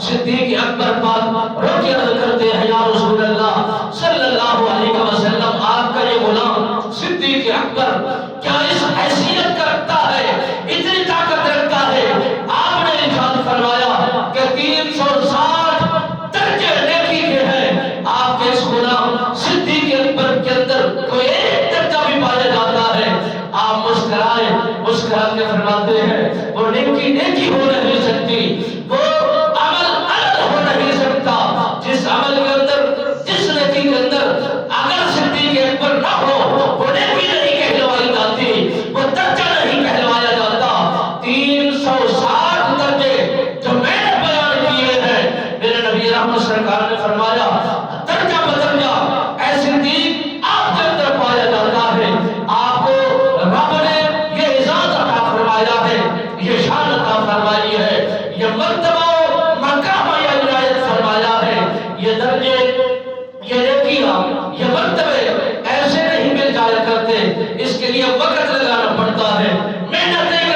صدیق اکبر پاک رو کے عرض کرتے ہیں یا رسول اللہ صلی اللہ علیہ وسلم آپ کا یہ غلام صدیق اکبر کیا اس حیثیت کا رکھتا ہے، اتنی طاقت رکھتا ہے؟ آپ نے ارشاد فرمایا کہ 360 درجے نیکی کے ہیں، آپ کے اس غلام صدیق اکبر کے اندر کوئی ایک درجہ بھی پایا جاتا ہے۔ آپ مسکرائے، مسکرا کے فرماتے ہیں وہ نیکی نیکی ہو نہیں سکتی، وہ عمل عمل ہو نہیں سکتا جس عمل کے اندر، جس نیکی کے اندر اگر صدیق اکبر نہ ہو وہ نیکی نہیں کہلوائی جاتی، وہ درجہ نہیں کہلوایا جاتا۔ 360 درجے جو میں نے بیان کیے ہیں، میرے نبی رحمت سرکار نے فرمایا درجہ بدرجہ اے صدیق آپ کے اندر پایا جاتا ہے۔ آپ کو رب نے یہ اعزاز عطا فرمایا ہے، یہ شان عطا فرمائی ہے، یہ مرتبہ و مقام یا عنایت فرمایا ہے۔ یہ درجے، یہ نیکیاں، یہ مرتبے ایسے نہیں مل جایا کرتے، اس کے لیے وقت لگانا پڑتا ہے، محنتیں